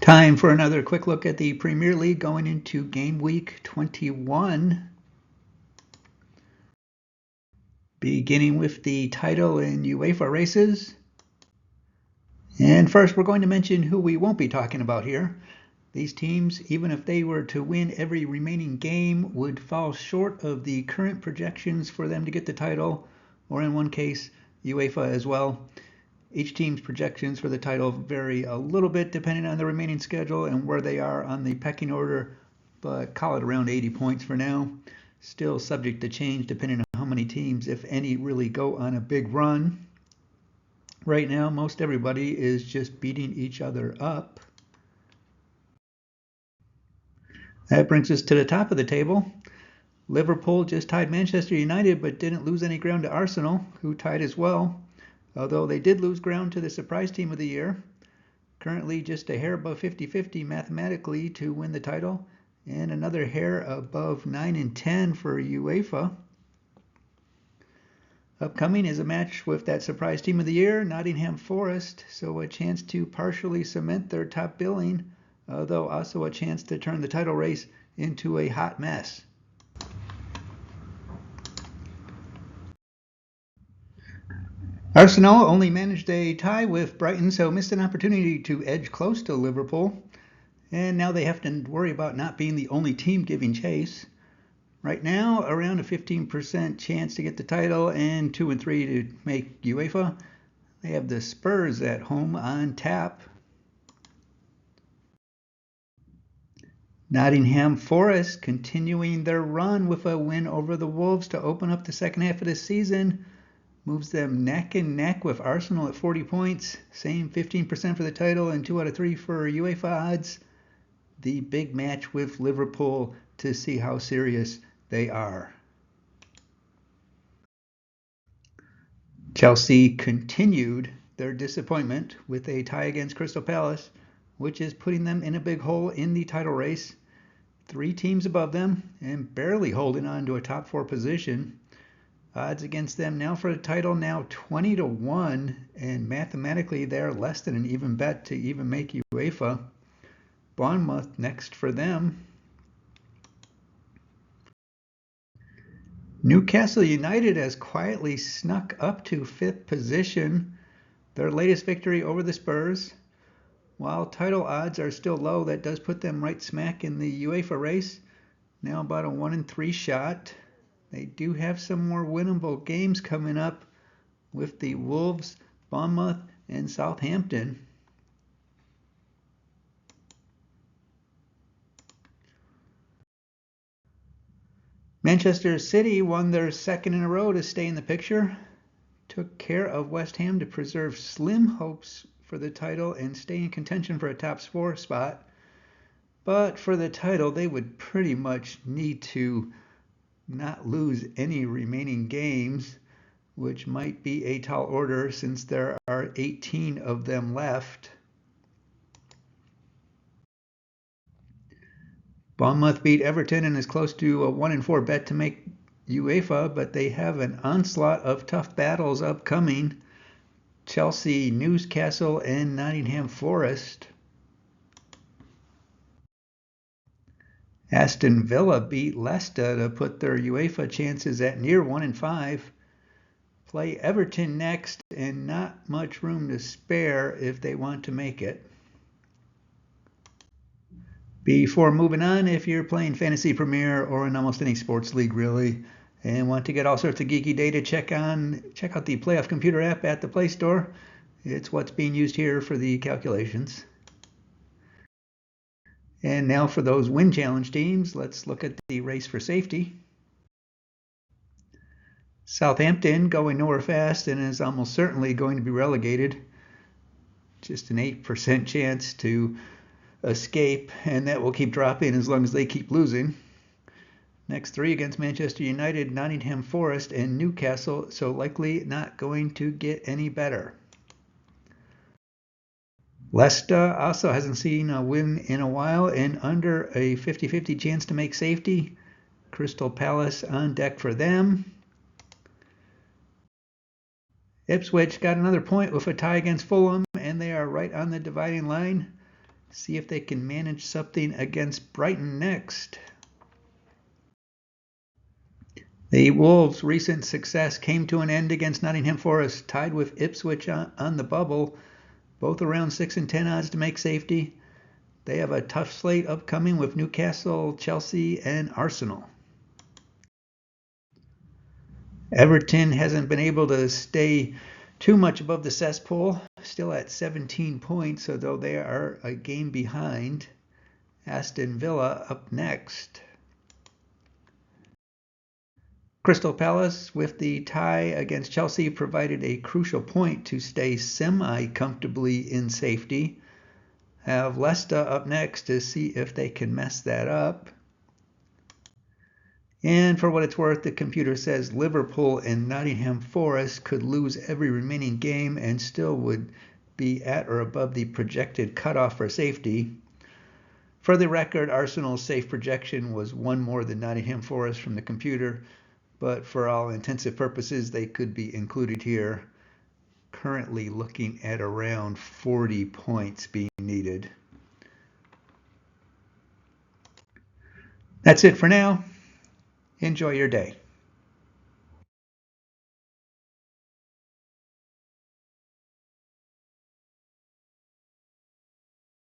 Time for another quick look at the Premier League going into Game Week 21. Beginning with the title and UEFA races. And first, we're going to mention who we won't be talking about here. These teams, even if they were to win every remaining game, would fall short of the current projections for them to get the title, or in one case, UEFA as well. Each team's projections for the title vary a little bit depending on the remaining schedule and where they are on the pecking order, but call it around 80 points for now. Still subject to change depending on how many teams, if any, really go on a big run. Right now, most everybody is just beating each other up. That brings us to the top of the table. Liverpool just tied Manchester United but didn't lose any ground to Arsenal, who tied as well. Although they did lose ground to the surprise team of the year. Currently just a hair above 50-50 mathematically to win the title, and another hair above 9 and 10 for UEFA. Upcoming is a match with that surprise team of the year, Nottingham Forest, so a chance to partially cement their top billing, although also a chance to turn the title race into a hot mess. Arsenal only managed a tie with Brighton, so missed an opportunity to edge close to Liverpool. And now they have to worry about not being the only team giving chase. Right now, around a 15% chance to get the title and 2 and 3 to make UEFA. They have the Spurs at home on tap. Nottingham Forest continuing their run with a win over the Wolves to open up the second half of the season. Moves them neck and neck with Arsenal at 40 points. Same 15% for the title and 2 out of 3 for UEFA odds. The big match with Liverpool to see how serious they are. Chelsea continued their disappointment with a tie against Crystal Palace, which is putting them in a big hole in the title race. 3 teams above them and barely holding on to a top 4 position. Odds against them now for the title now 20-1, and mathematically they're less than an even bet to even make UEFA. Bournemouth next for them. Newcastle United has quietly snuck up to 5th position. Their latest victory over the Spurs. While title odds are still low, that does put them right smack in the UEFA race. Now about a 1 in 3 shot. They do have some more winnable games coming up with the Wolves, Bournemouth, and Southampton. Manchester City won their second in a row to stay in the picture. Took care of West Ham to preserve slim hopes for the title and stay in contention for a top 4 spot. But for the title, they would pretty much need to not lose any remaining games, which might be a tall order since there are 18 of them left. Bournemouth beat Everton and is close to a 1 in 4 bet to make UEFA, but they have an onslaught of tough battles upcoming. Chelsea, Newcastle, and Nottingham Forest. Aston Villa beat Leicester to put their UEFA chances at near 1 in 5. Play Everton next, and not much room to spare if they want to make it. Before moving on, if you're playing Fantasy Premier or in almost any sports league really, and want to get all sorts of geeky data, check out the PlayoffComputer App at the Play Store. It's what's being used here for the calculations. And now for those win challenge teams, let's look at the race for safety. Southampton going nowhere fast and is almost certainly going to be relegated. Just an 8% chance to escape, and that will keep dropping as long as they keep losing. Next 3 against Manchester United, Nottingham Forest, and Newcastle, so likely not going to get any better. Leicester also hasn't seen a win in a while and under a 50-50 chance to make safety. Crystal Palace on deck for them. Ipswich got another point with a tie against Fulham, and they are right on the dividing line. See if they can manage something against Brighton next. The Wolves' recent success came to an end against Nottingham Forest, tied with Ipswich on the bubble, both around 6 and 10 odds to make safety. They have a tough slate upcoming with Newcastle, Chelsea, and Arsenal. Everton hasn't been able to stay too much above the cesspool, still at 17 points, although they are a game behind. Aston Villa up next. Crystal Palace, with the tie against Chelsea, provided a crucial point to stay semi-comfortably in safety. Have Leicester up next to see if they can mess that up. And for what it's worth, the computer says Liverpool and Nottingham Forest could lose every remaining game and still would be at or above the projected cutoff for safety. For the record, Arsenal's safe projection was one more than Nottingham Forest from the computer, but for all intensive purposes, they could be included here. Currently looking at around 40 points being needed. That's it for now. Enjoy your day.